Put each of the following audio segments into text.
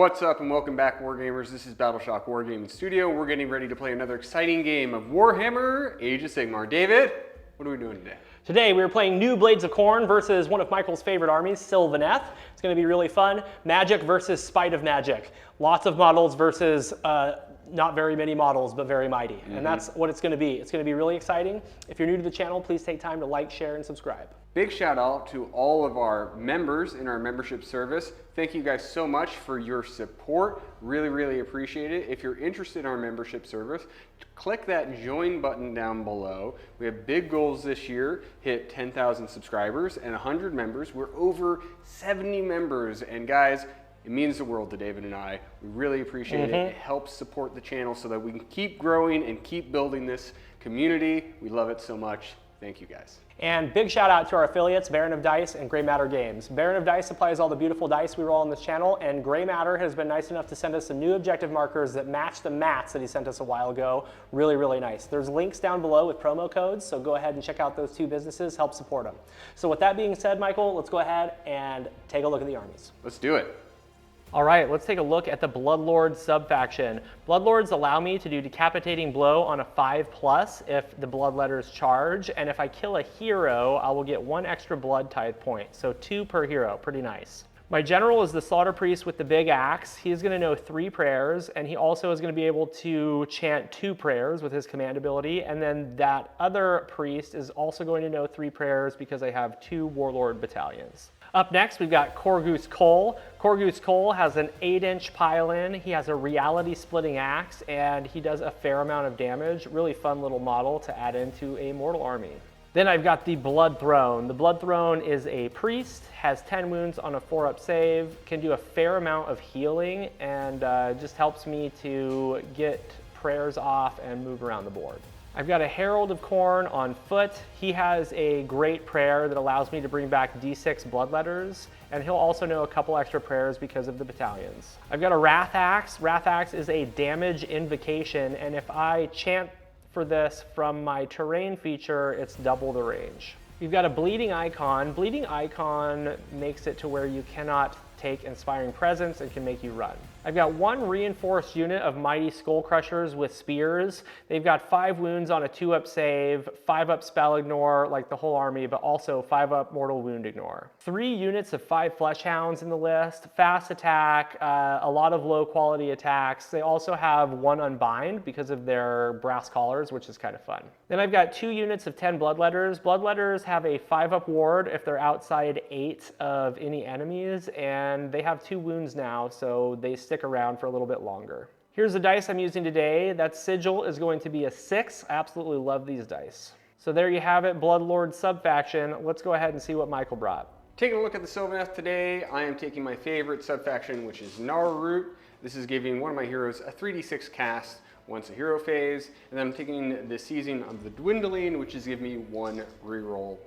What's up and welcome back, Wargamers. This is Battleshock Wargaming Studio. We're getting ready to play another exciting game of Warhammer Age of Sigmar. David, what are we doing today? Today we're playing new Blades of Khorne versus one of Michael's favorite armies, Sylvaneth. It's going to be really fun. Magic versus Spite of Magic. Lots of models versus not very many models, but very mighty. And that's what it's going to be. It's going to be really exciting. If you're new to the channel, please take time to like, share, and subscribe. Big shout out to all of our members in our membership service. Thank you guys so much for your support. Really, really appreciate it. If you're interested in our membership service, click that join button down below. We have big goals this year, hit 10,000 subscribers and 100 members. We're over 70 members, and guys, it means the world to David and I. We really appreciate it. It helps support the channel so that we can keep growing and keep building this community. We love it so much. Thank you guys. And big shout out to our affiliates, Baron of Dice and Grey Matter Games. Baron of Dice supplies all the beautiful dice we roll on this channel, and Grey Matter has been nice enough to send us some new objective markers that match the mats that he sent us a while ago. Really, really nice. There's links down below with promo codes, so go ahead and check out those two businesses, help support them. So with that being said, Michael, let's go ahead and take a look at the armies. Let's do it. All right, let's take a look at the Bloodlord subfaction. Bloodlords allow me to do Decapitating Blow on a 5+ if the blood letters charge, and if I kill a hero, I will get 1 extra blood tithe point, so 2 per hero, pretty nice. My general is the Slaughter Priest with the big axe. He's going to know 3 prayers, and he also is going to be able to chant 2 prayers with his command ability, and then that other priest is also going to know 3 prayers because I have 2 Warlord battalions. Up next, we've got Khorne Cole. Khorne Cole has an 8-inch pile-in. He has a reality-splitting axe, and he does a fair amount of damage. Really fun little model to add into a mortal army. Then I've got the Blood Throne. The Blood Throne is a priest, has 10 wounds on a 4-up save, can do a fair amount of healing, and just helps me to get prayers off and move around the board. I've got a Herald of Khorne on foot. He has a great prayer that allows me to bring back D6 blood letters, and he'll also know a couple extra prayers because of the battalions. I've got a Wrath Axe. Wrath Axe is a damage invocation, and if I chant for this from my terrain feature, it's double the range. You've got a Bleeding Icon. Bleeding Icon makes it to where you cannot take Inspiring Presence and can make you run. I've got 1 reinforced unit of Mighty Skull Crushers with spears. They've got 5 wounds on a 2-up save, 5-up spell ignore, like the whole army, but also 5-up mortal wound ignore. 3 units of 5 Flesh Hounds in the list, fast attack, a lot of low quality attacks. They also have 1 unbind because of their brass collars, which is kind of fun. Then I've got 2 units of 10 Bloodletters. Bloodletters have a 5-up ward if they're outside 8 of any enemies, and they have 2 wounds now, so they stick around for a little bit longer. Here's the dice I'm using today. That sigil is going to be a 6. I absolutely love these dice. So there you have it, Bloodlord subfaction. Let's go ahead and see what Michael brought. Taking a look at the Sylvaneth today, I am taking my favorite subfaction, which is Gnarroot. This is giving one of my heroes a 3d6 cast once a hero phase, and then I'm taking the Seizing of the Dwindling, which is giving me 1 reroll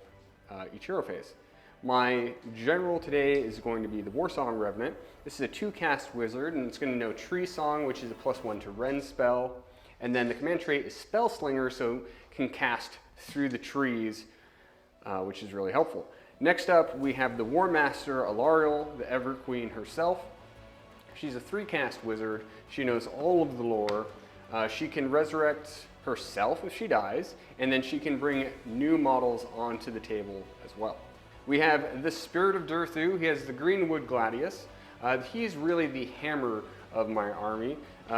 each hero phase. My general today is going to be the Warsong Revenant. This is a 2-cast wizard, and it's going to know Tree Song, which is a +1 to Rend spell. And then the command trait is Spell Slinger, so can cast through the trees, which is really helpful. Next up, we have the War Master Alariel, the Ever Queen herself. She's a 3-cast wizard. She knows all of the lore. She can resurrect herself if she dies, and then she can bring new models onto the table as well. We have the Spirit of Durthu. He has the Greenwood Gladius. He's really the hammer of my army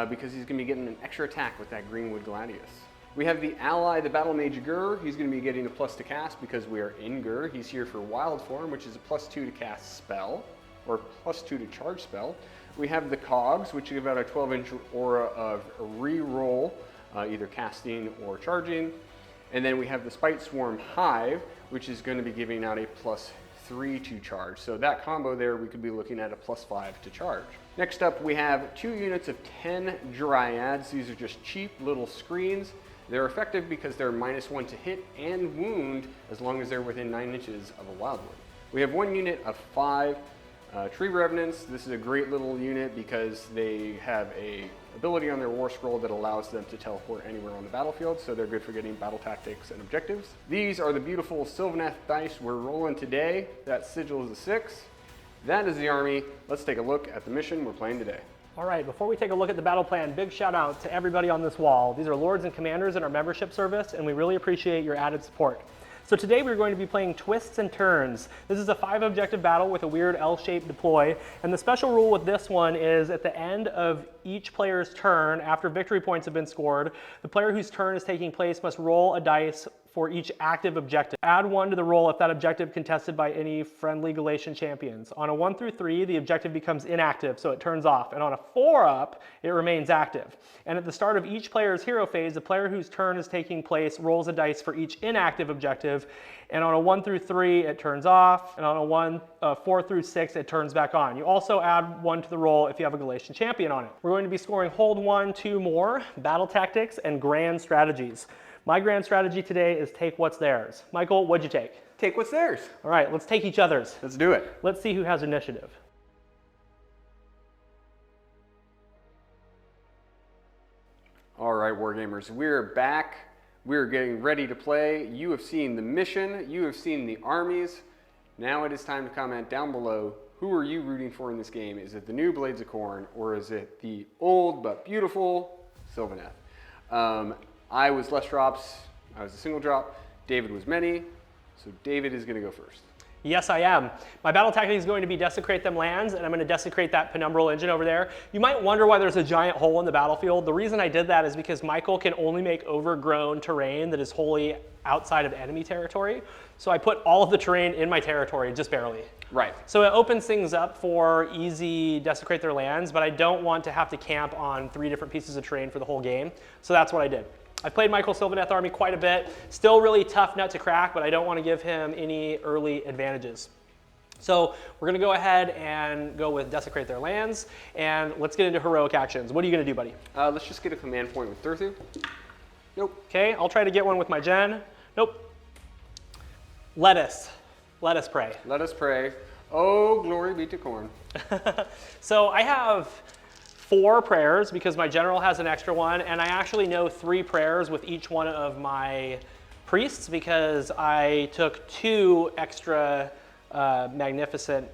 because he's going to be getting an extra attack with that Greenwood Gladius. We have the ally, the Battle Mage Gur. He's going to be getting a + to cast because we are in Gur. He's here for Wild Form, which is a +2 to cast spell, or +2 to charge spell. We have the Cogs, which give out a 12-inch aura of reroll, either casting or charging. And then we have the Spite Swarm Hive, which is going to be giving out a +3 to charge. So that combo there, we could be looking at a +5 to charge. Next up, we have 2 units of 10 Dryads. These are just cheap little screens. They're effective because they're -1 to hit and wound as long as they're within 9 inches of a wildwood. We have 1 unit of 5 Tree Revenants. This is a great little unit because they have a ability on their War Scroll that allows them to teleport anywhere on the battlefield, so they're good for getting battle tactics and objectives. These are the beautiful Sylvaneth dice we're rolling today. That sigil is a 6. That is the army. Let's take a look at the mission we're playing today. All right, before we take a look at the battle plan, big shout out to everybody on this wall. These are lords and commanders in our membership service, and we really appreciate your added support. So today we're going to be playing Twists and Turns. This is a 5-objective battle with a weird L-shaped deploy, and the special rule with this one is at the end of each player's turn, after victory points have been scored, the player whose turn is taking place must roll a dice for each active objective. Add 1 to the roll if that objective contested by any friendly Galatian champions. On a 1 through 3, the objective becomes inactive, so it turns off, and on a 4 up, it remains active. And at the start of each player's hero phase, the player whose turn is taking place rolls a dice for each inactive objective, and on a 1 through 3, it turns off, and on a 4 through 6, it turns back on. You also add 1 to the roll if you have a Galatian champion on it. We're going to be scoring hold 1, 2 more, battle tactics, and grand strategies. My grand strategy today is take what's theirs. Michael, what'd you take? Take what's theirs. All right, let's take each other's. Let's do it. Let's see who has initiative. All right, Wargamers, we're back. We're getting ready to play. You have seen the mission. You have seen the armies. Now it is time to comment down below. Who are you rooting for in this game? Is it the new Blades of Khorne, or is it the old but beautiful Sylvaneth? I was less drops. I was a single drop. David was many. So David is going to go first. Yes, I am. My battle tactic is going to be desecrate them lands, and I'm going to desecrate that penumbral engine over there. You might wonder why there's a giant hole in the battlefield. The reason I did that is because Michael can only make overgrown terrain that is wholly outside of enemy territory. So I put all of the terrain in my territory, just barely. Right. So it opens things up for easy desecrate their lands, but I don't want to have to camp on 3 different pieces of terrain for the whole game. So that's what I did. I've played Michael's Sylvaneth army quite a bit. Still really tough nut to crack, but I don't want to give him any early advantages. So we're going to go ahead and go with desecrate their lands, and let's get into heroic actions. What are you going to do, buddy? Let's just get a command point with Thurthu. Nope. Okay, I'll try to get one with my gen. Nope. Let us pray. Let us pray. Oh, glory be to Khorne. So I have 4 prayers because my general has an extra one, and I actually know 3 prayers with each one of my priests because I took 2 extra magnificent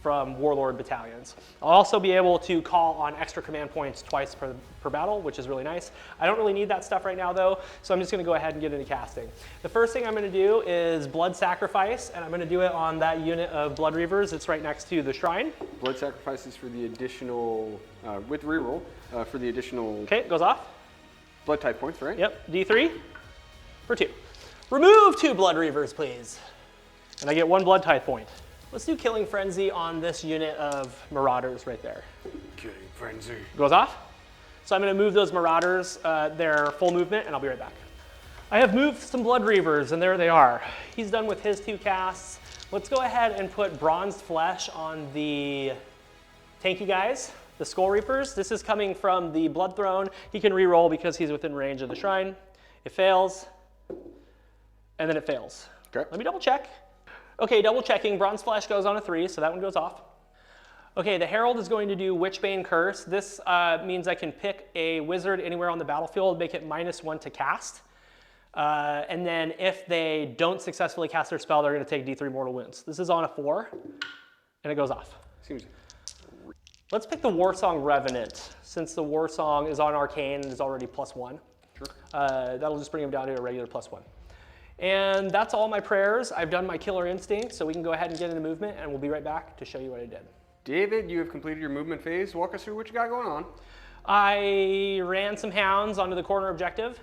from warlord battalions. I'll also be able to call on extra command points twice per battle, which is really nice. I don't really need that stuff right now though, so I'm just gonna go ahead and get into casting. The first thing I'm gonna do is blood sacrifice, and I'm gonna do it on that unit of blood reavers. It's right next to the shrine. Blood sacrifices for the additional, with reroll, for the additional Okay, it goes off. blood type points, right? Yep, D3 for 2. Remove 2 blood reavers, please. And I get 1 blood type point. Let's do Killing Frenzy on this unit of Marauders right there. Killing Frenzy. Goes off. So I'm going to move those Marauders, their full movement, and I'll be right back. I have moved some Blood Reavers, and there they are. He's done with his 2 casts. Let's go ahead and put Bronzed Flesh on the tanky guys, the Skull Reapers. This is coming from the Blood Throne. He can reroll because he's within range of the shrine. It fails, and then it fails. Okay. Let me double check. Okay, double checking. Bronze Flesh goes on a 3, so that one goes off. Okay, the Herald is going to do Witchbane Curse. This means I can pick a wizard anywhere on the battlefield, make it -1 to cast. And then if they don't successfully cast their spell, they're going to take D3 mortal wounds. This is on a 4, and it goes off. Seems. Let's pick the Warsong Revenant, since the Warsong is on Arcane and is already +1. Sure. That'll just bring him down to a regular +1. And that's all my prayers. I've done my Killer Instinct, so we can go ahead and get into movement, and we'll be right back to show you what I did. David, you have completed your movement phase. Walk us through what you got going on. I ran some Hounds onto the corner objective.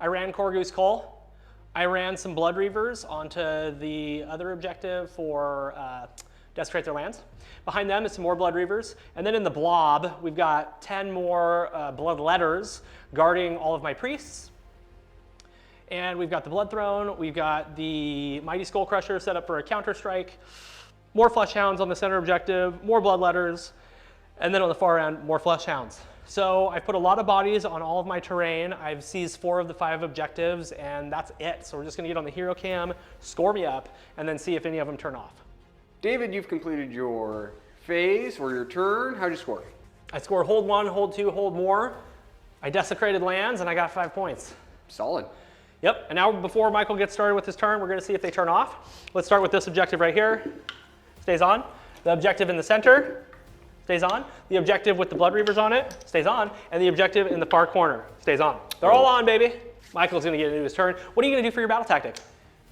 I ran Korgu's Cull. I ran some Blood Reavers onto the other objective for desecrate their lands. Behind them is some more Blood Reavers. And then in the blob, we've got 10 more Blood Letters guarding all of my priests. And we've got the Blood Throne, we've got the Mighty Skull Crusher set up for a counter strike, more Flesh Hounds on the center objective, more Blood Letters, and then on the far end, more Flesh Hounds. So I've put a lot of bodies on all of my terrain. I've seized 4 of the 5 objectives, and that's it. So we're just gonna get on the hero cam, score me up, and then see if any of them turn off. David, you've completed your phase or your turn. How'd you score? I scored hold 1, hold 2, hold more. I desecrated lands, and I got 5 points. Solid. Yep, and now before Michael gets started with his turn, we're gonna see if they turn off. Let's start with this objective right here. Stays on. The objective in the center stays on. The objective with the Blood Reavers on it stays on. And the objective in the far corner stays on. They're all on, baby. Michael's going to get into his turn. What are you going to do for your battle tactic?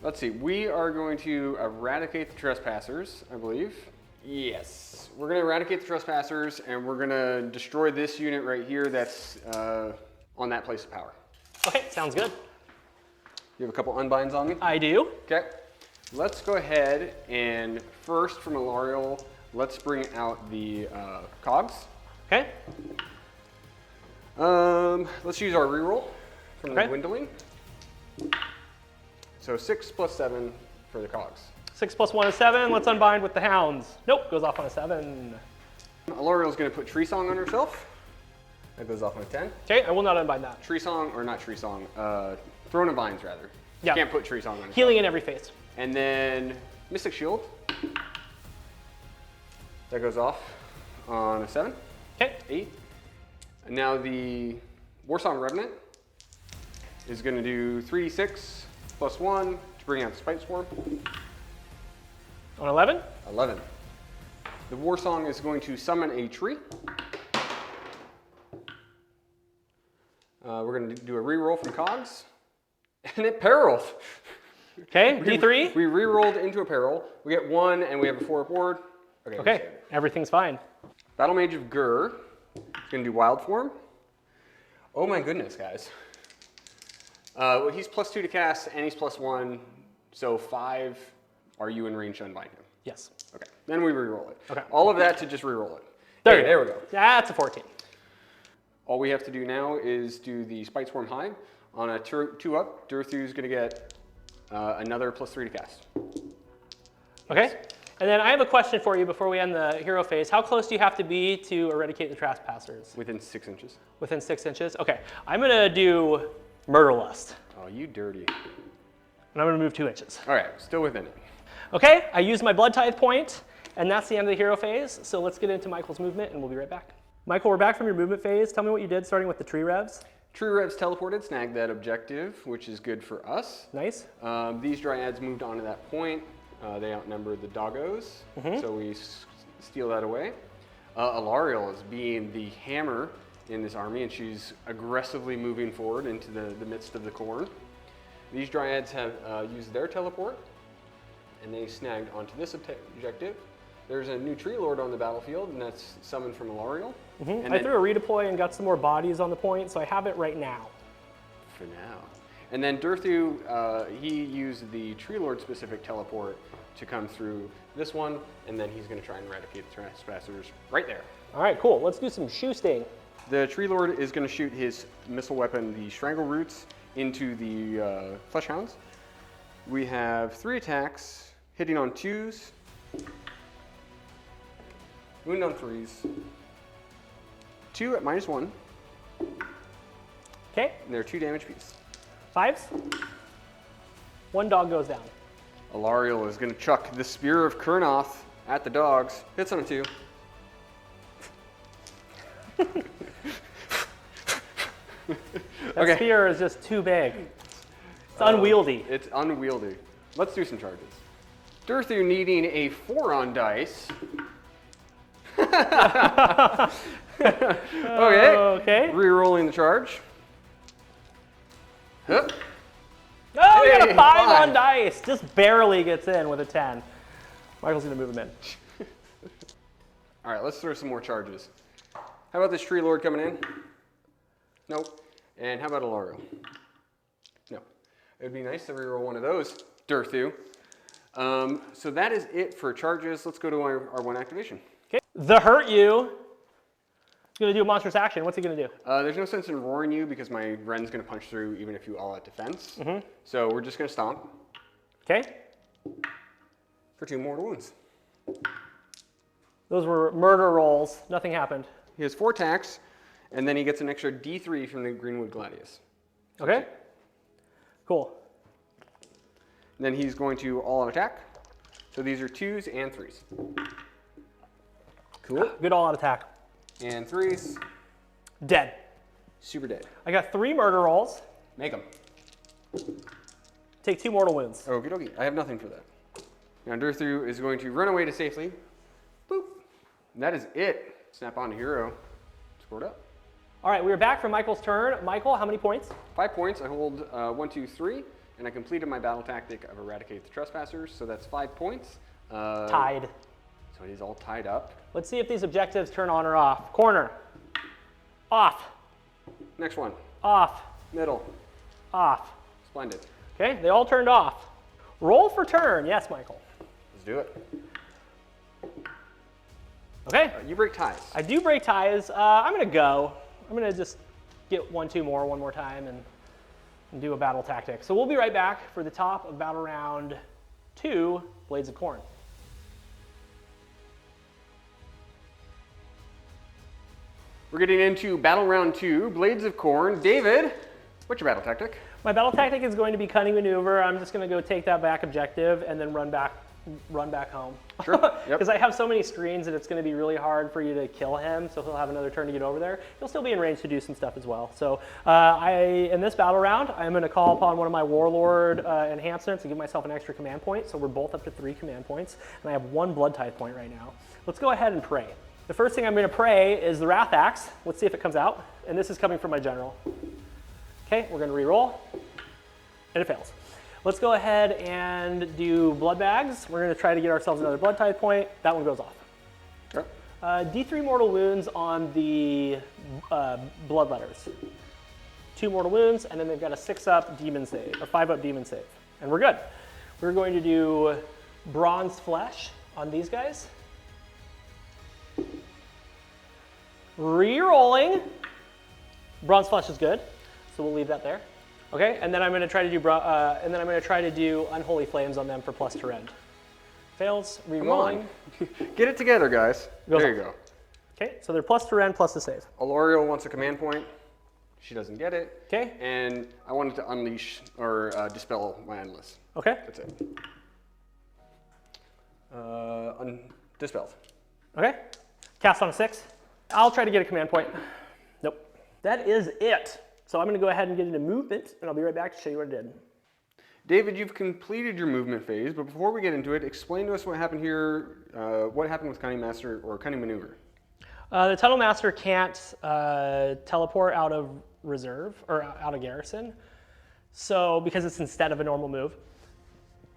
Let's see. We are going to eradicate the trespassers, I believe. Yes. We're going to eradicate the trespassers, and we're going to destroy this unit right here that's on that place of power. Okay, sounds good. You have a couple unbinds on me? I do. Okay. Let's go ahead and first from Alariel, let's bring out the cogs. Okay. Let's use our reroll from the Okay. dwindling. So 6 plus 7 for the cogs. 6 plus 1 is 7. Let's unbind with the hounds. Nope, goes off on a 7. Alariel's going to put Tree Song on herself. That goes off on a 10. Okay, I will not unbind that. Tree Song, or not Tree Song, Throne of Vines rather. Yeah. Can't put Tree Song on herself. Healing in every phase. And then Mystic Shield. That goes off on a 7. Okay. 8. And now the Warsong Revenant is going to do 3d6 plus 1 to bring out the Spite Swarm. On 11? 11. The Warsong is going to summon a tree. We're going to do a reroll from cogs. And it perilled. Okay, D3? We rerolled into a peril. We get 1 and we have a 4 board. Okay, everything's fine. Battle Mage of Gur is going to do Wild Form. Oh my goodness, guys. Well, he's +2 to cast and he's +1. So 5. Are you in range to unbind him? Yes. Okay, then we reroll it. Okay. All of that to just reroll it. There we go. That's a 14. All we have to do now is do the Spite Swarm Hive. On a 2 up, Durthu's going to get another +3 to cast. Okay. And then I have a question for you before we end the hero phase. How close do you have to be to eradicate the trespassers? Within 6 inches. Within 6 inches? Okay. I'm going to do Murder Lust. Oh, you dirty. And I'm going to move 2 inches. All right, still within it. Okay, I used my Blood Tithe point, and that's the end of the hero phase. So let's get into Michael's movement, and we'll be right back. Michael, we're back from your movement phase. Tell me what you did, starting with the tree revs. Tree Revs teleported, snagged that objective, which is good for us. Nice. These Dryads moved on to that point. They outnumbered the Doggos, so we steal that away. Alariel is being the hammer in this army, and she's aggressively moving forward into the midst of the Khorne. These Dryads have used their teleport, and they snagged onto this objective. There's a new Tree Lord on the battlefield, and that's summoned from Alariel. I threw a redeploy and got some more bodies on the point, so I have it right now. For now. And then Durthu, he used the Tree Lord specific teleport to come through this one, and then he's going to try and eradicate the trespassers right there. All right, cool. Let's do some shoe sting. The Tree Lord is going to shoot his missile weapon, the Strangle Roots, into the Flesh Hounds. We have 3 attacks, hitting on 2s, wound on 3s, 2 at -1, Okay, and they're 2 damage piece. 5s. 1 dog goes down. Alariel is going to chuck the Spear of Kurnoth at the dogs. Hits on a 2. That spear is just too big. It's unwieldy. It's unwieldy. Let's do some charges. Durthu needing a 4 on dice. Okay. Rerolling the charge. Huh. Oh, we got Hey, a 5 5. on dice. Just barely gets in with a 10. Michael's going to move him in. All right, let's throw some more charges. How about this Tree Lord coming in? Nope. And how about Alariel? No. It would be nice to reroll one of those, Durthu. So that is it for charges. Let's go to our 1 activation. Okay. The Hurt You is going to do a monstrous action. What's he going to do? There's no sense in roaring you because my Ren's going to punch through even if you all out defense. So we're just going to stomp. Okay. For 2 mortal wounds. Those were murder rolls. Nothing happened. He has 4 attacks, and then he gets an extra D3 from the Greenwood Gladius. Okay. Cool. And then he's going to all out attack. So these are 2s and 3s. Cool. Good all-out attack. And 3s. Dead. Super dead. I got 3 murder rolls. Make them. Take 2 mortal wounds. Okie dokie. I have nothing for that. Now Durthu is going to run away to safety And that is it. Snap on hero. Scored up. All right, we are back from Michael's turn. Michael, how many points? 5 points. I hold 1, 2, 3, and I completed my battle tactic of Eradicate the Trespassers, so that's 5 points. Tied. So it is all tied up. Let's see if these objectives turn on or off. Corner. Off. Next one. Off. Middle. Off. Splendid. Okay, they all turned off. Roll for turn. Yes, Michael. Let's do it. Okay. You break ties. I do break ties. I'm going to go. I'm going to just get 1, 2 more one more time and do a battle tactic. So we'll be right back for the top of battle round 2, Blades of Khorne. We're getting into battle round 2, Blades of Khorne. David, what's your battle tactic? My battle tactic is going to be cunning maneuver. I'm just going to go take that back objective and then run back home. Sure. Yep. Because I have so many screens that it's going to be really hard for you to kill him, so he'll have another turn to get over there. He'll still be in range to do some stuff as well. So in this battle round, I'm going to call upon one of my Warlord enhancements and give myself an extra command point, so we're both up to 3 command points, and I have 1 Blood Tithe point right now. Let's go ahead and pray. The first thing I'm going to pray is the Wrath Axe. Let's see if it comes out, and this is coming from my general. Okay, we're going to re-roll, and it fails. Let's go ahead and do blood bags. We're going to try to get ourselves another blood tithe point. That one goes off. Yep. D3 mortal wounds on the blood letters. 2 mortal wounds, and then they've got a 6-up demon save, a 5-up demon save. And we're good. We're going to do bronze flesh on these guys. Re-rolling. Bronze flesh is good, so we'll leave that there. Okay, and then I'm going to try to do unholy flames on them for plus to rend. Fails. Re-rolling. Get it together, guys. There you go. Okay, so they're plus to rend plus the save. Aloriel wants a command point. She doesn't get it. Okay. And I wanted to unleash or dispel my endless. Okay. That's it. Dispelled. Okay. Cast on a 6. I'll try to get a command point. Nope. That is it. So I'm going to go ahead and get into movement, and I'll be right back to show you what I did. David, you've completed your movement phase, but before we get into it, explain to us what happened here, what happened with Cunning Master or Cunning Maneuver. The Tunnel Master can't teleport out of reserve, or out of garrison, so because it's instead of a normal move.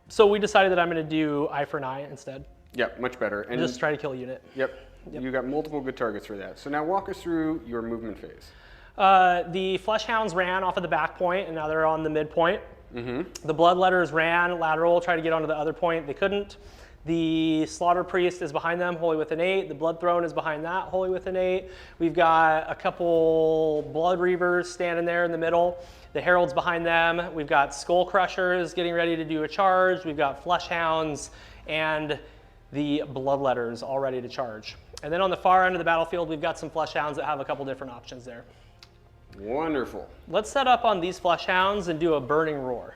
So we decided that I'm going to do Eye for an Eye instead. Yep, much better. And just try to kill a unit. Yep. You got multiple good targets for that. So now walk us through your movement phase. The Flesh Hounds ran off of the back point, and now they're on the midpoint. Mm-hmm. The Bloodletters ran lateral, tried to get onto the other point. They couldn't. The Slaughter Priest is behind them, Holy with an 8. The Blood Throne is behind that, Holy with an 8. We've got a couple Blood Reavers standing there in the middle. The Herald's behind them. We've got Skull Crushers getting ready to do a charge. We've got Flesh Hounds and the Bloodletters all ready to charge. And then on the far end of the battlefield, we've got some Flesh Hounds that have a couple different options there. Wonderful. Let's set up on these Flesh Hounds and do a Burning Roar.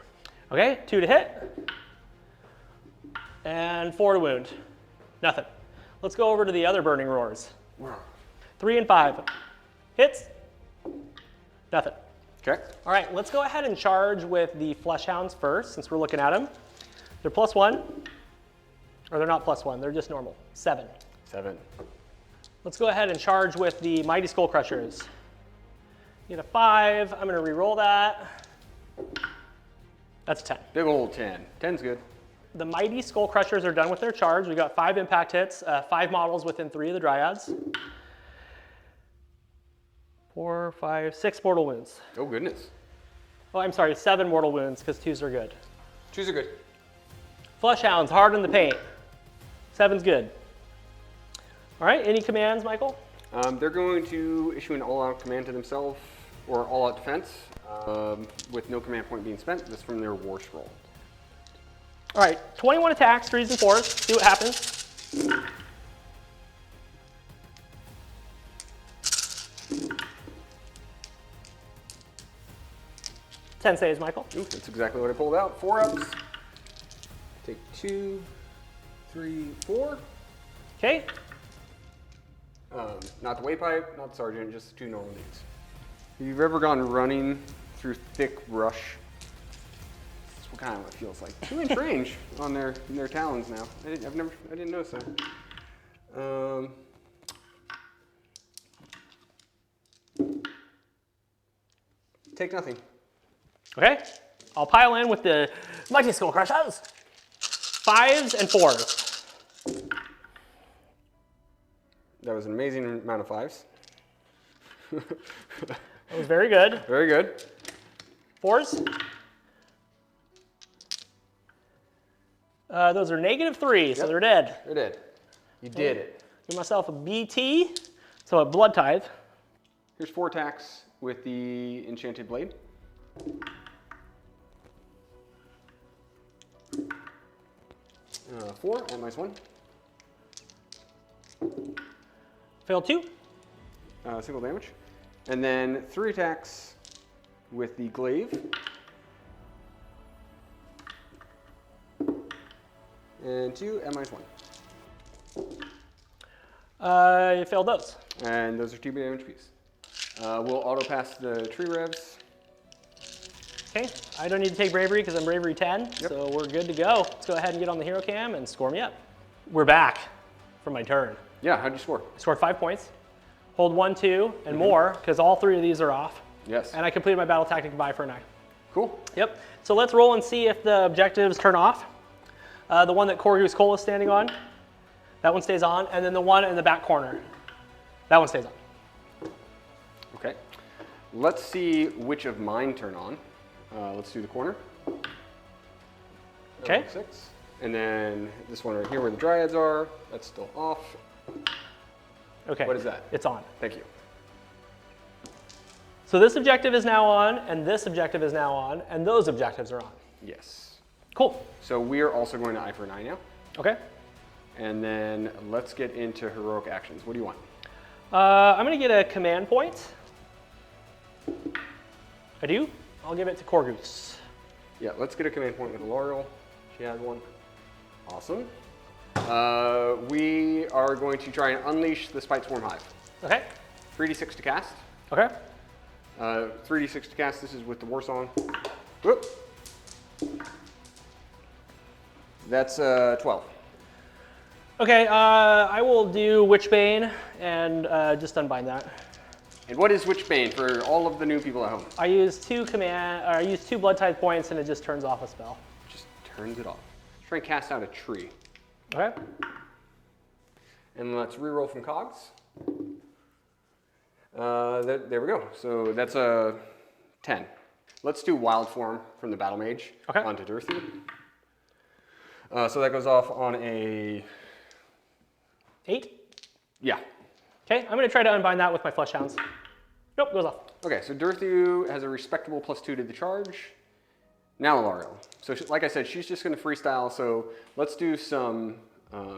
Okay, 2 to hit. And 4 to wound. Nothing. Let's go over to the other Burning Roars. 3 and 5. Hits. Nothing. Okay. All right, let's go ahead and charge with the Flesh Hounds first, since we're looking at them. They're +1. Or they're not +1, they're just normal. 7. 7. Let's go ahead and charge with the Mighty Skull Crushers. Get a 5. I'm going to re-roll that. That's a 10. Big old 10. 10's good. The Mighty Skull Crushers are done with their charge. We got 5 impact hits, 5 models within 3 of the Dryads. 4, 5, 6 mortal wounds. Oh, goodness. Oh, I'm sorry, 7 mortal wounds, because 2s are good. 2s are good. Flesh Hounds, hard in the paint. 7's good. All right, any commands, Michael? They're going to issue an all-out command to themselves, or all-out defense, with no command point being spent. That's from their war scroll. All right, 21 attacks, 3s and 4s. See what happens. Ten saves, Michael. Ooh, that's exactly what I pulled out. 4 ups. Take 2, 3, 4. Okay. Not the waypipe, not the sergeant, just 2 normal dudes. If you've ever gone running through thick brush, that's what kind of what it feels like. 2-inch range on their talons now. I didn't notice that. take nothing. Okay, I'll pile in with the Mighty Skull Crushers. 5s and 4s. That was an amazing amount of 5s. That was very good. Very good. 4s. Those are -3, so they're dead. They're dead. You did it. Give myself a BT, so a Blood Tithe. Here's 4 attacks with the Enchanted Blade. Four and -1. Failed 2. Single damage. And then 3 attacks with the glaive. And 2 and -1. You failed those. And those are 2 damage piece. We'll auto pass the tree revs. Okay, I don't need to take bravery because I'm bravery 10, so we're good to go. Let's go ahead and get on the hero cam and score me up. We're back from my turn. Yeah, how'd you score? I scored 5 points. Hold 1, 2, and more, because all 3 of these are off. Yes. And I completed my battle tactic buy for an eye. Cool. Yep. So let's roll and see if the objectives turn off. The one that Khorne Cole is standing on, that one stays on, and then the one in the back corner, that one stays on. Okay. Let's see which of mine turn on. Let's do the corner. Okay. 6. And then this one right here where the dryads are, that's still off. Okay. What is that? It's on. Thank you. So this objective is now on, and this objective is now on, and those objectives are on. Yes. Cool. So we are also going to eye for an eye now. Okay. And then let's get into heroic actions. What do you want? I'm going to get a command point. I do. I'll give it to Corgus. Yeah, let's get a command point with L'Oreal. She has one. Awesome. We are going to try and unleash the Spite Swarm Hive. Okay. 3d6 to cast. Okay. 3d6 to cast. This is with the War Song. Whoop. That's 12. Okay, I will do Witchbane and just unbind that. And what is Witchbane for all of the new people at home? I use 2 Blood Tithe points and it just turns off a spell. Just turns it off. Let's try and cast out a tree. Okay. And let's reroll from cogs. There we go. So that's a 10. Let's do Wild Form from the Battle Mage onto Durthu. So that goes off on a 8? Yeah. Okay, I'm going to try to unbind that with my Flesh Hounds. Nope, goes off. Okay, so Durthu has a respectable +2 to the charge. Now L'Oreal. So like I said, she's just going to freestyle. So let's do some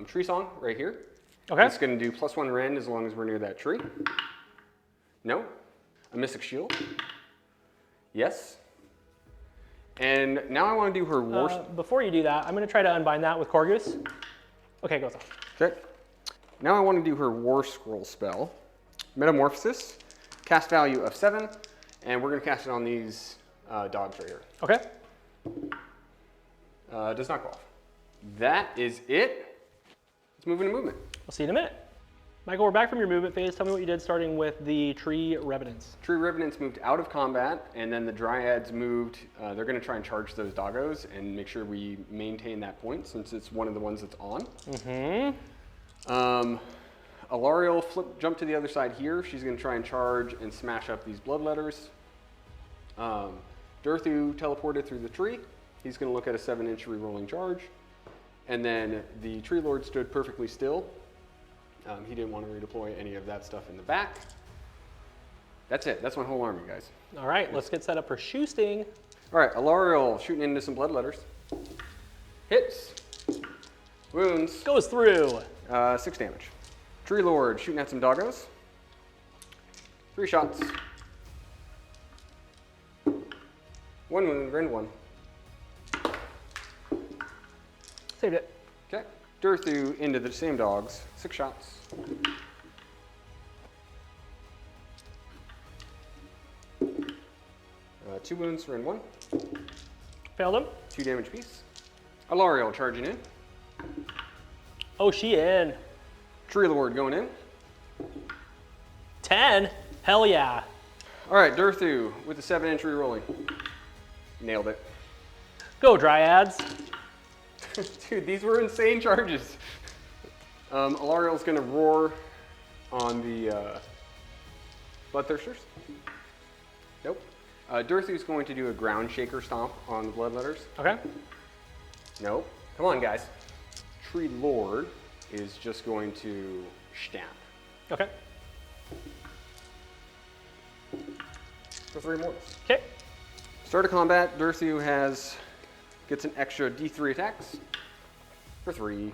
Tree Song right here. Okay. It's going to do +1 rend as long as we're near that tree. No. A Mystic Shield. Yes. And now I want to do her War... Before you do that, I'm going to try to unbind that with Corgus. Okay, goes off. Okay. Now I want to do her War Scroll spell. Metamorphosis. Cast value of 7. And we're going to cast it on these dogs right here. Okay. Does not go off. That is it. Let's move into movement. I'll see you in a minute. Michael, we're back from your movement phase. Tell me what you did starting with the Tree Revenants. Tree Revenants moved out of combat, and then the Dryads moved. They're going to try and charge those doggos and make sure we maintain that point since it's one of the ones that's on. Mm-hmm. Alariel jumped to the other side here. She's going to try and charge and smash up these Bloodletters. Durthu teleported through the tree. He's going to look at a 7-inch re-rolling charge. And then the Tree Lord stood perfectly still. He didn't want to redeploy any of that stuff in the back. That's it. That's my whole army, guys. All right, let's get set up for Shoosting. All right, Alariel shooting into some Bloodletters. Hits. Wounds. Goes through. 6 damage. Tree Lord shooting at some doggos. 3 shots. 1 wound, rend 1. Saved it. Okay. Durthu into the same dogs. 6 shots. Two wounds, rend 1. Failed him. 2 damage piece. Alariel charging in. Oh, she in. Tree Lord going in. 10? Hell yeah. All right, Durthu with the 7-inch rerolling. Nailed it. Go, Dryads. Dude, these were insane charges. Alariel's gonna roar on the Bloodthirsters. Nope. Durthu's going to do a ground shaker stomp on the Bloodletters. Okay. Nope. Come on, guys. Tree Lord is just going to stamp. Okay. For 3 more. Okay. Start of combat, Durthu gets an extra D3 attacks for 3. I'm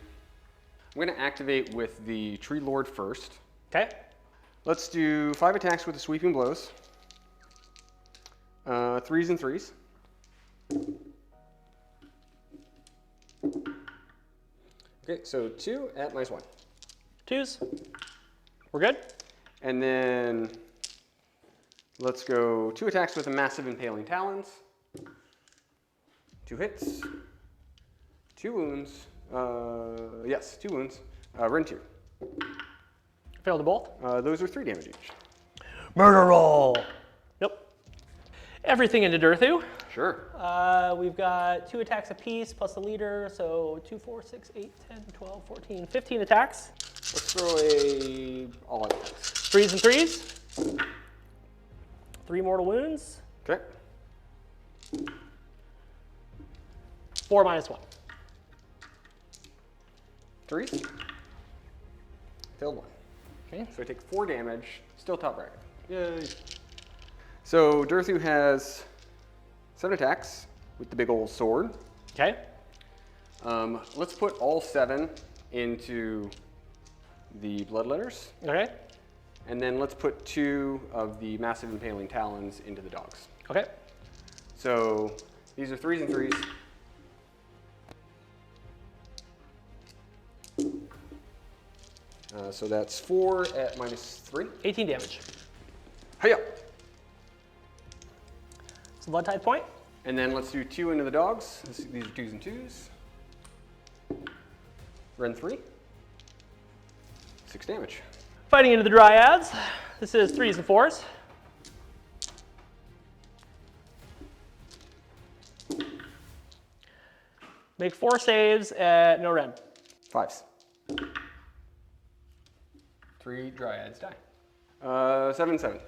going to activate with the Tree Lord first. Okay. Let's do 5 attacks with the Sweeping Blows. 3s and 3s. Okay, so 2 at -1. 2s. We're good? And then let's go 2 attacks with the Massive Impaling Talons. 2 hits. 2 wounds. Yes, 2 wounds. Rend 2. Failed to both. Those are 3 damage each. Murder roll. Nope. Everything into Durthu. Sure. We've got 2 attacks apiece plus the leader, so 2, 4, 6, 8, 10, 12, 14, 15 attacks. Let's throw a all attacks. 3s and 3s. 3 mortal wounds. Okay. 4 minus 1. 3s. Failed 1. Okay. So I take 4 damage. Still top bracket. Yay. So Durthu has 7 attacks with the big old sword. Okay. Let's put all 7 into the Bloodletters. Okay. And then let's put 2 of the Massive Impaling Talons into the dogs. Okay. So these are 3s and 3s. So that's 4 at -3. 18 damage. Hiya! So blood type point. And then let's do 2 into the dogs. These are 2s and 2s. Rend 3. 6 damage. Fighting into the Dryads. This is 3s and 4s. Make 4 saves at no rend. 5s. 3 Dryads die. 7 7.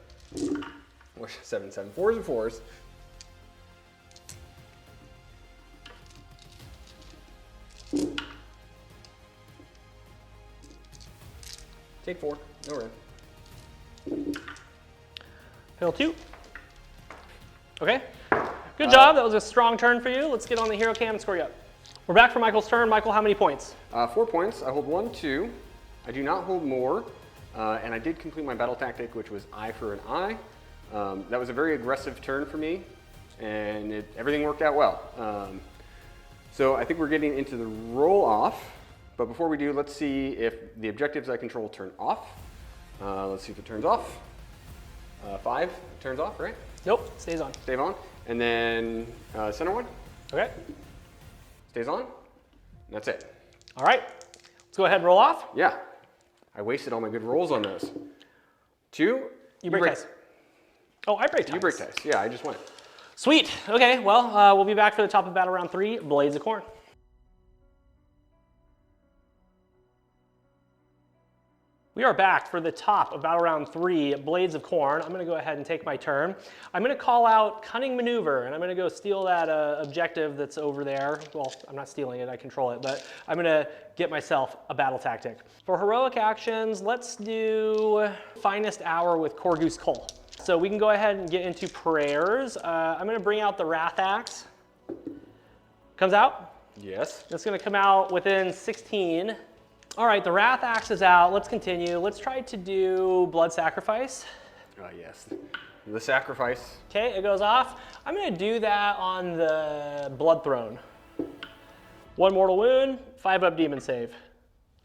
7 7. 4s and 4s. Take 4. No red. Fail 2. Okay. Good job. That was a strong turn for you. Let's get on the hero cam and score you up. We're back for Michael's turn. Michael, how many points? 4 points. I hold 1, 2. I do not hold more. And I did complete my battle tactic, which was eye for an eye. That was a very aggressive turn for me, and everything worked out well. So I think we're getting into the roll off. But before we do, let's see if the objectives I control turn off. Let's see if it turns off. 5 turns off, right? Nope, stays on. Stays on. And then center one Okay. stays on. And that's it. All right. Let's go ahead and roll off. Yeah. I wasted all my good rolls on those. 2. You break dice. Oh, I break dice. You break dice. Yeah, I just went. Sweet. Okay, well, we'll be back for the top of battle round 3, Blades of Khorne. We are back for the top of battle round 3, Blades of Khorne. I'm going to go ahead and take my turn. I'm going to call out Cunning Maneuver, and I'm going to go steal that objective that's over there. Well, I'm not stealing it, I control it, but I'm going to get myself a battle tactic. For heroic actions, let's do Finest Hour with Korgoose Cole. So we can go ahead and get into prayers. I'm going to bring out the Wrath Axe. Comes out. Yes. It's going to come out within 16. All right, the Wrath Axe is out. Let's continue. Let's try to do Blood Sacrifice. Yes. The sacrifice. Okay, it goes off. I'm going to do that on the Blood Throne. 1 mortal wound, 5 up demon save.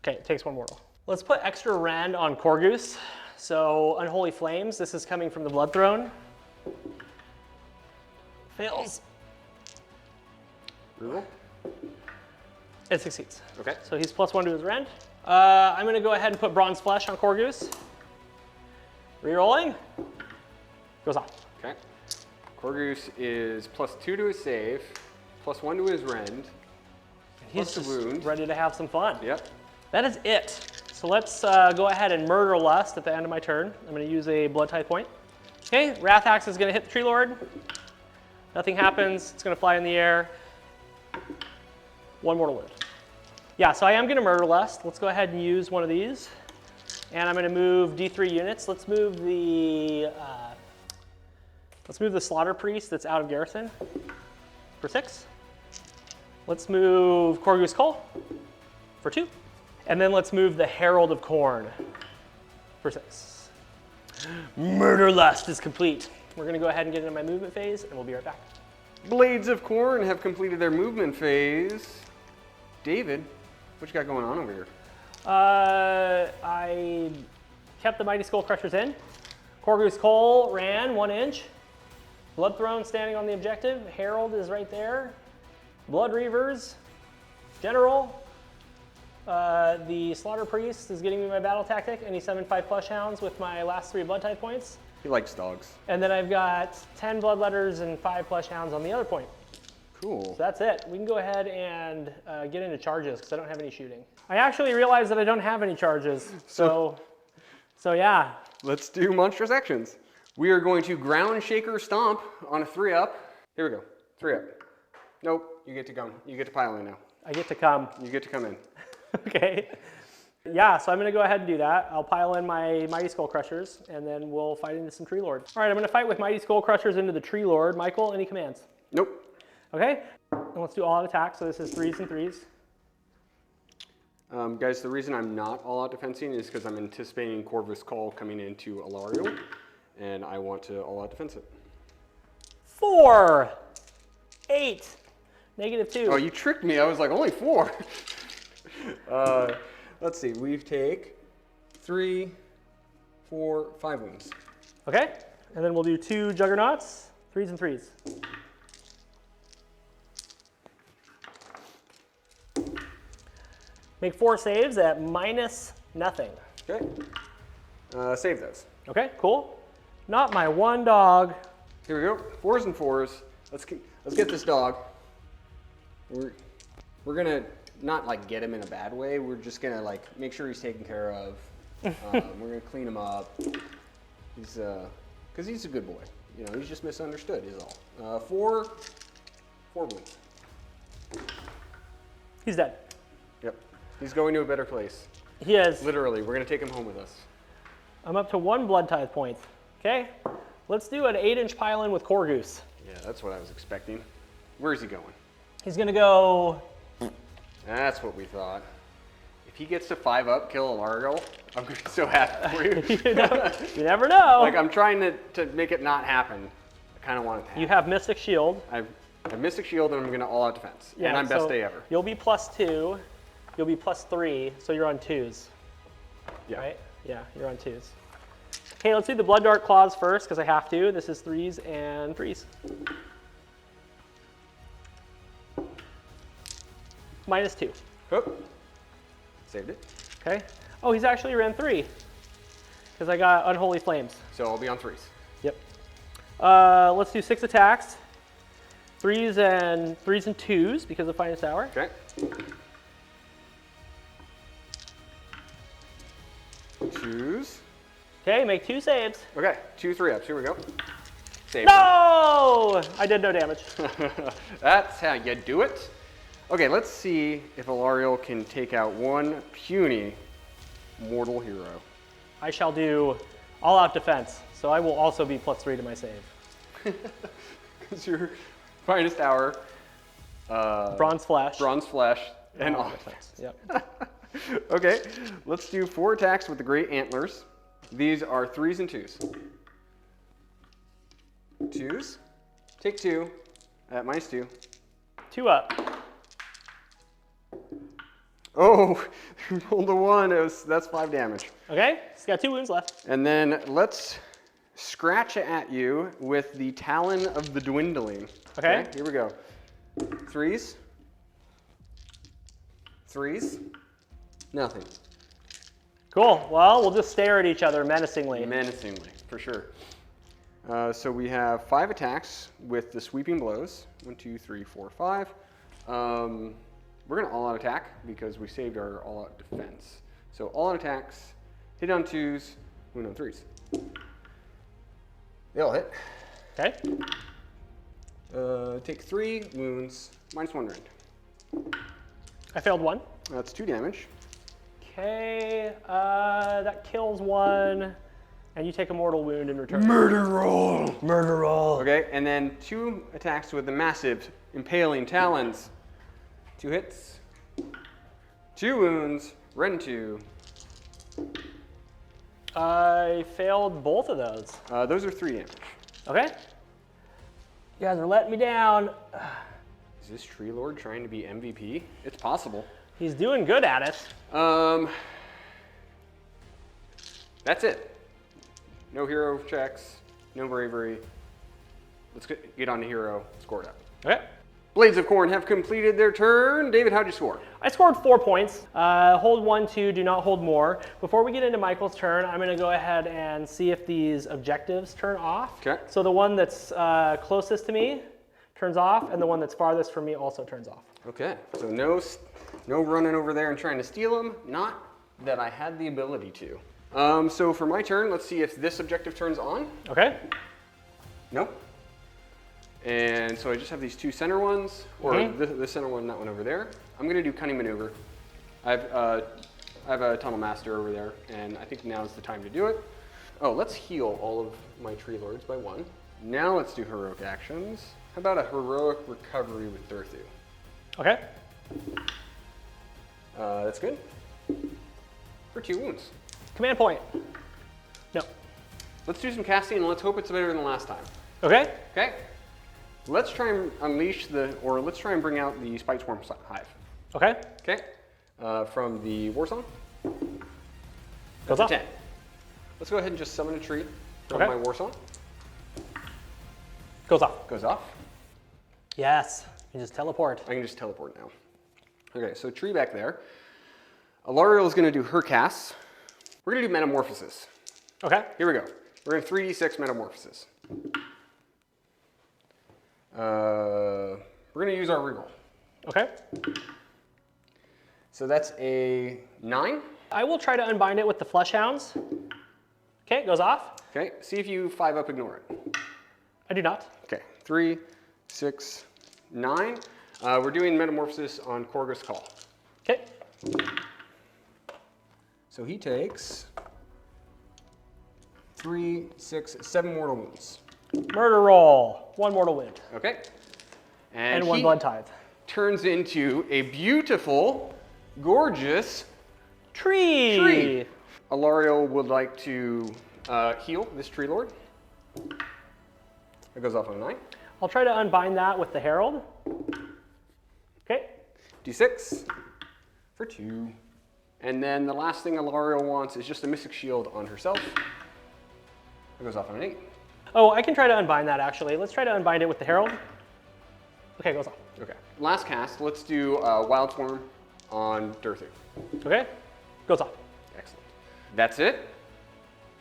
Okay, it takes 1 mortal. Let's put extra rend on Korgoose. So Unholy Flames, this is coming from the Blood Throne. Fails. Reroll. It succeeds. Okay. So he's +1 to his rend. I'm going to go ahead and put Bronze Flesh on Korgoose. Rerolling. Goes off. Okay. Khorne is +2 to his save, +1 to his rend. He's plus the just wound. ready to have some fun. Yep. That is it. So let's go ahead and murder Lust at the end of my turn. I'm going to use a blood type point. Okay, Wrath Axe is going to hit the Tree Lord. Nothing happens. It's going to fly in the air. 1 mortal wound. Yeah, so I am going to murder Lust. Let's go ahead and use one of these. And I'm going to move D3 units. Let's move the Slaughter Priest that's out of garrison for 6. Let's move Khorne's Call for 2. And then let's move the Herald of Khorne for 6. Murder Lust is complete. We're going to go ahead and get into my movement phase, and we'll be right back. Blades of Khorne have completed their movement phase. David, what you got going on over here? I kept the Mighty Skull Crushers in. Khorne's Call ran 1 inch. Blood Throne standing on the objective. Herald is right there. Blood Reavers. General. The Slaughter Priest is getting me my battle tactic, and he summoned 5 Flesh Hounds with my last 3 blood type points. He likes dogs. And then I've got 10 Bloodletters and 5 Flesh Hounds on the other point. Cool. So that's it. We can go ahead and get into charges because I don't have any shooting. I actually realized that I don't have any charges. So yeah. Let's do monstrous actions. We are going to Ground Shaker Stomp on a 3-up. Here we go. 3-up. Nope. You get to come. You get to pile in now. I get to come. You get to come in. Okay. Yeah, so I'm going to go ahead and do that. I'll pile in my Mighty Skull Crushers, and then we'll fight into some Tree Lord. All right, I'm going to fight with Mighty Skull Crushers into the Tree Lord. Michael, any commands? Nope. Okay. And let's do all-out attack. So this is 3s and 3s. Guys, the reason I'm not all-out defensing is because I'm anticipating Khorne's Call coming into Alariel, and I want to all-out defense it. 4, 8, -2. Oh, you tricked me. I was like, only 4. Let's see. We take 3, 4, 5 wounds. Okay. And then we'll do 2 Juggernauts, 3s and 3s. Make 4 saves at -0. Okay. Save those. Okay, cool. Not my one dog. Here we go. 4s and 4s. Let's get this dog. We're gonna not like get him in a bad way. We're just gonna like make sure he's taken care of. We're gonna clean him up. He's because he's a good boy. You know, he's just misunderstood is all. 4 wounds. He's dead. Yep. He's going to a better place. He is. Literally, we're gonna take him home with us. I'm up to 1 blood tithe point. Okay. Let's do an 8-inch pile in with Khorne. Yeah, that's what I was expecting. Where's he going? He's gonna go. That's what we thought. If he gets to 5-up, kill Alariel, I'm gonna be so happy for you. You never know. Like I'm trying to make it not happen. I kind of want it to happen. You have Mystic Shield. I've Mystic Shield and I'm gonna all out defense. Yeah, and I'm best so day ever. You'll be +2. You'll be +3, so you're on 2s. Yeah. Right? Yeah, you're on 2s. Okay, let's do the Blood Dart Claws first because I have to. This is 3s and 3s. -2. Oh. Saved it. Okay. Oh, he's actually ran 3 because I got Unholy Flames. So I'll be on 3s. Yep. Let's do 6 attacks. 3s and 2s because of Finest Hour. Okay. 2s. Okay, make 2 saves. Okay, 2 3-ups. Here we go. Save. No! I did no damage. That's how you do it. Okay, let's see if Alariel can take out one puny mortal hero. I shall do all-out defense, so I will also be +3 to my save. Because your Finest Hour. Bronze Flesh. Bronze Flesh and all defense. Yep. Okay, let's do 4 attacks with the Great Antlers. These are 3s and 2s. 2s. Take 2 at -2. 2 up. Oh, rolled a 1. That's 5 damage. Okay, he's got 2 wounds left. And then let's scratch at you with the Talon of the Dwindling. Okay. Here we go. 3s. 3s. Nothing. Cool. Well, we'll just stare at each other menacingly. Menacingly, for sure. So we have 5 attacks with the sweeping blows. 1, 2, 3, 4, 5. We're going to all-out attack because we saved our all-out defense. So all-out attacks, hit on 2s, wound on 3s. They all hit. Okay. Take 3 wounds, -1 rend. I failed 1. That's 2 damage. Okay, that kills 1, and you take a mortal wound in return. Murder roll! Murder roll. Okay, and then 2 attacks with the massive impaling talons. 2 hits, 2 wounds, rend 2. I failed both of those. Those are 3 damage. Okay. You guys are letting me down. Is this Tree Lord trying to be MVP? It's possible. He's doing good at it. That's it. No hero checks, no bravery. Let's get on to hero, score it up. Okay. Blades of Khorne have completed their turn. David, how'd you score? I scored 4 points. Hold 1, 2, do not hold more. Before we get into Michael's turn, I'm gonna go ahead and see if these objectives turn off. Okay. So the one that's closest to me turns off, and the one that's farthest from me also turns off. Okay, so no running over there and trying to steal them. Not that I had the ability to. So for my turn, let's see if this objective turns on. Okay. Nope. And so I just have these 2 center ones, or the center one, that one over there. I'm gonna do Cunning Maneuver. I have a Tunnel Master over there, and I think now's the time to do it. Oh, let's heal all of my Tree Lords by 1. Now let's do heroic actions. How about a heroic recovery with Durthu? Okay. That's good. For 2 wounds. Command point. No. Let's do some casting and let's hope it's better than last time. Okay. Okay? Let's try and unleash let's try and bring out the Spike Swarm Hive. Okay. Okay? From the War Song. Goes That's a off. 10. Let's go ahead and just summon a tree from Okay. my War Song. Goes off. Goes off. Yes. You just teleport. I can just teleport now. Okay, so tree back there. Alariel is going to do her casts. We're going to do Metamorphosis. Okay. Here we go. We're going to 3d6 Metamorphosis. We're going to use our reroll. Okay. So that's a 9. I will try to unbind it with the Flesh Hounds. Okay, it goes off. Okay, see if you 5-up ignore it. I do not. Okay, 3, 6, 9. We're doing Metamorphosis on Korgus Call. Okay. So he takes 3, 6, 7 mortal wounds. Murder roll. 1 mortal wound. Okay. And 1 blood tithe. Turns into a beautiful, gorgeous Tree. Alariel would like to heal this Tree Lord. It goes off on a 9. I'll try to unbind that with the Herald. Okay. D6 for 2. And then the last thing Alariel wants is just a Mystic Shield on herself. It goes off on an 8. Oh, I can try to unbind that actually. Let's try to unbind it with the Herald. Okay, it goes off. Okay. Last cast, let's do Wild Swarm on Durthu. Okay. Goes off. Excellent. That's it.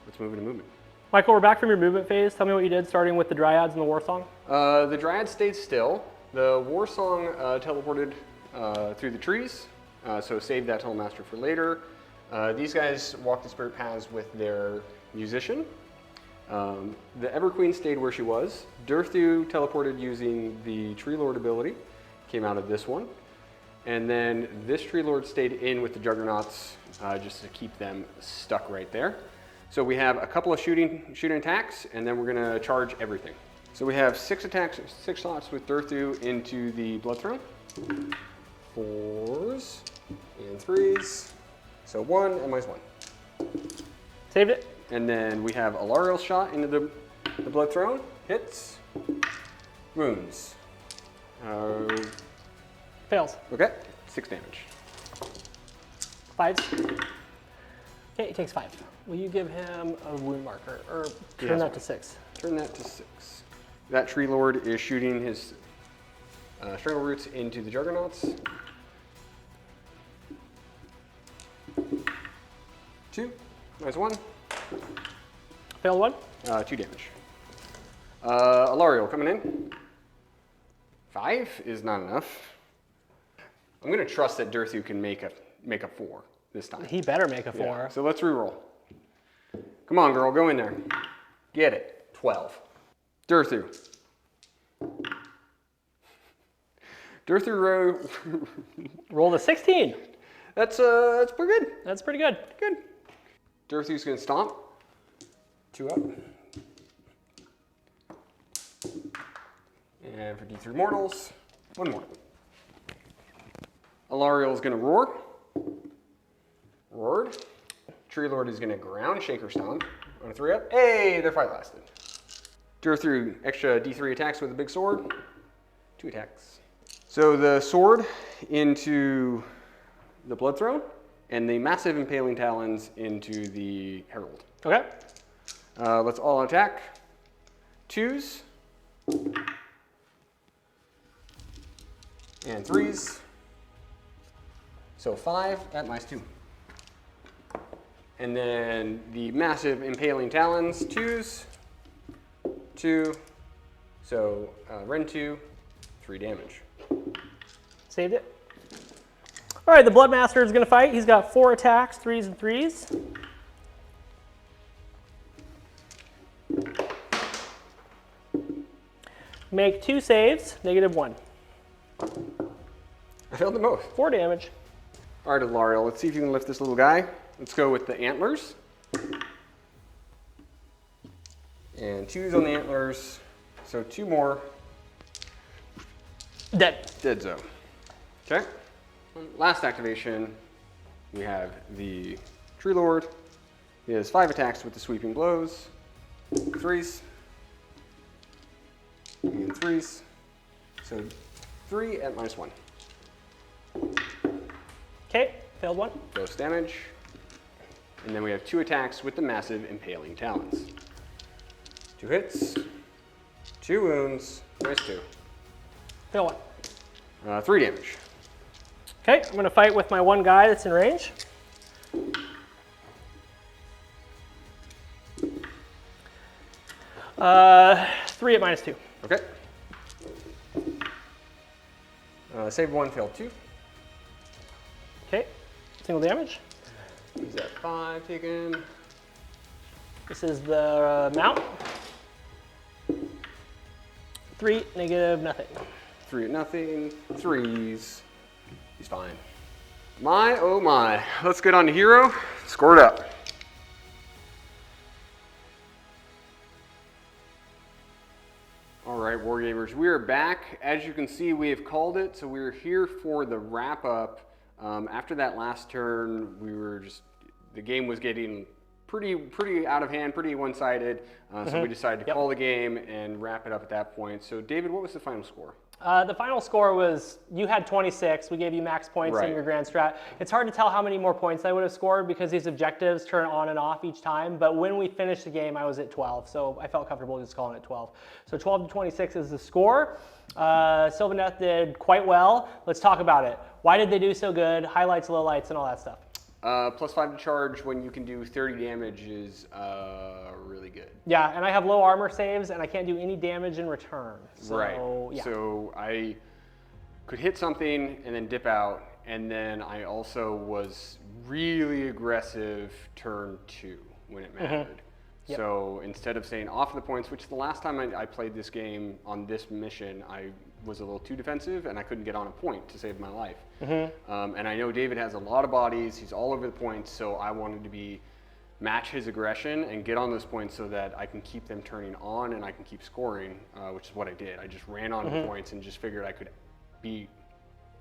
Let's move into movement. Michael, we're back from your movement phase. Tell me what you did starting with the Dryads and the War Song. The Dryad stayed still. The War Song teleported through the trees, so save that Telemaster for later. These guys walked the spirit paths with their musician. The Everqueen stayed where she was. Durthu teleported using the Tree Lord ability, came out of this one. And then this Tree Lord stayed in with the Juggernauts just to keep them stuck right there. So we have a couple of shooting attacks, and then we're gonna charge everything. So we have 6 attacks, 6 shots with Durthu into the Blood Throne. 4s and 3s. So 1 and -1. Saved it. And then we have Alariel's shot into the Blood Throne. Hits. Wounds. Fails. Okay, 6 damage. 5. Okay, he takes 5. Will you give him a wound marker, or turn that to 6? Turn that to 6. That Tree Lord is shooting his Strangle Roots into the Juggernauts. 2, -1. Failed 1. 2 damage. Alariel coming in. 5 is not enough. I'm gonna trust that Durthu can make a 4 this time. He better make a 4. Yeah, so let's reroll. Come on, girl, go in there. Get it. 12. Durthu. Roll the 16. That's pretty good. That's pretty good. Good. Durthu's gonna stomp. 2 up. And for D3 mortals, 1 more. Alariel's gonna roar. Roared. Tree Lord is gonna ground Shaker Stomp. On a 3 up. Hey, their fight lasted. Durthu extra D3 attacks with a big sword. 2 attacks. So the sword into the Blood Throne, and the massive Impaling Talons into the Herald. Okay. Let's all attack. 2s. And 3s. So 5 at -2. And then the massive Impaling Talons, 2s. 2. So Ren 2, 3 damage. Saved it. All right, the Bloodmaster is going to fight. He's got 4 attacks, 3s and 3s. Make 2 saves, -1. I failed them both. 4 damage. All right, Alariel, let's see if you can lift this little guy. Let's go with the antlers. And 2s on the antlers. So 2 more. Dead. Dead zone. Okay. Last activation, we have the Tree Lord. He has 5 attacks with the sweeping blows. 3s. And 3s. So 3 at -1. Okay, failed 1. Dose damage. And then we have 2 attacks with the massive Impaling Talons. 2 hits. 2 wounds. -2. Fail 1. 3 damage. Okay, I'm going to fight with my 1 guy that's in range. Uh, 3 at -2. Okay. Saved 1, failed 2. Okay, single damage. He's at 5 taken. This is the mount. 3, -0. 3 at nothing. 3s. He's fine. My, oh my. Let's get on to hero. Score it up. All right, Wargamers, we are back. As you can see, we have called it, so we're here for the wrap up. After that last turn, the game was getting pretty out of hand, pretty one-sided. So we decided to call the game and wrap it up at that point. So David, what was the final score? The final score was, you had 26. We gave you max points in your grand strat. It's hard to tell how many more points I would have scored because these objectives turn on and off each time. But when we finished the game, I was at 12. So I felt comfortable just calling it 12. So 12 to 26 is the score. Sylvaneth did quite well. Let's talk about it. Why did they do so good? Highlights, lowlights, and all that stuff. +5 to charge when you can do 30 damage is really good. Yeah, and I have low armor saves, and I can't do any damage in return. So, right. Yeah. So I could hit something and then dip out, and then I also was really aggressive turn 2 when it mattered. Yep. So instead of staying off the points, which the last time I played this game on this mission, I was a little too defensive and I couldn't get on a point to save my life. And I know David has a lot of bodies, he's all over the points, so I wanted to match his aggression and get on those points so that I can keep them turning on and I can keep scoring, which is what I did. I just ran on the points and just figured I could beat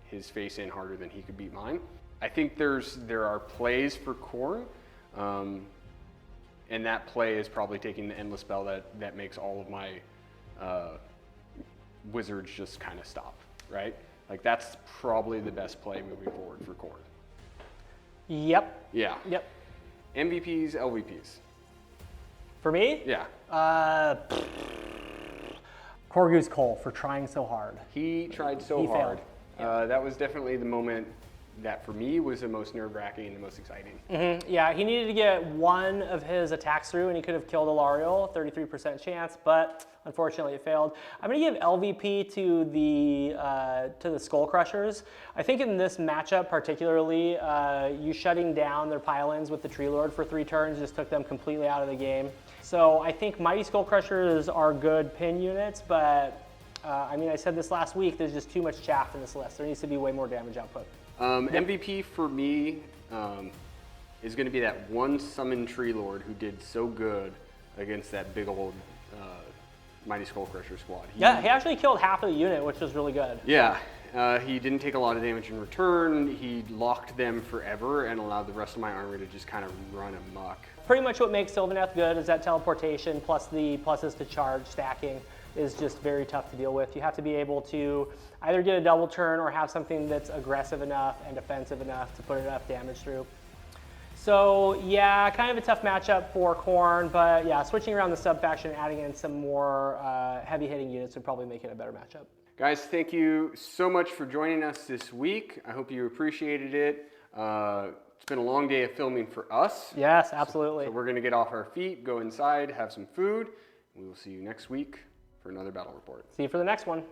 his face in harder than he could beat mine. I think there are plays for Khorne. And that play is probably taking the endless spell that makes all of my wizards just kind of stop, right? Like that's probably the best play moving forward for Khorne. Yep. Yeah. Yep. MVPs, LVPs. For me? Yeah. Corgu's Cole for trying so hard. He tried so hard. Failed. That was definitely the moment that for me was the most nerve-wracking and the most exciting. Yeah, he needed to get one of his attacks through, and he could have killed Ilario, 33% chance, but unfortunately it failed. I'm going to give LVP to the Skull Crushers. I think in this matchup particularly, you shutting down their pile-ins with the Tree Lord for 3 turns just took them completely out of the game. So I think Mighty Skull Crushers are good pin units, but I mean, I said this last week, there's just too much chaff in this list. There needs to be way more damage output. MVP for me is going to be that one summon Tree Lord who did so good against that big old Mighty Skull Crusher squad. He actually killed half of the unit, which was really good. Yeah, he didn't take a lot of damage in return. He locked them forever and allowed the rest of my army to just kind of run amok. Pretty much what makes Sylvaneth good is that teleportation plus the pluses to charge stacking is just very tough to deal with. You have to be able to either get a double turn or have something that's aggressive enough and defensive enough to put enough damage through. So yeah, kind of a tough matchup for Khorne, but yeah, switching around the sub faction and adding in some more heavy hitting units would probably make it a better matchup. Guys, thank you so much for joining us this week. I hope you appreciated it. It's been a long day of filming for us. Yes, absolutely. So we're gonna get off our feet, go inside, have some food. We will see you next week for another battle report. See you for the next one.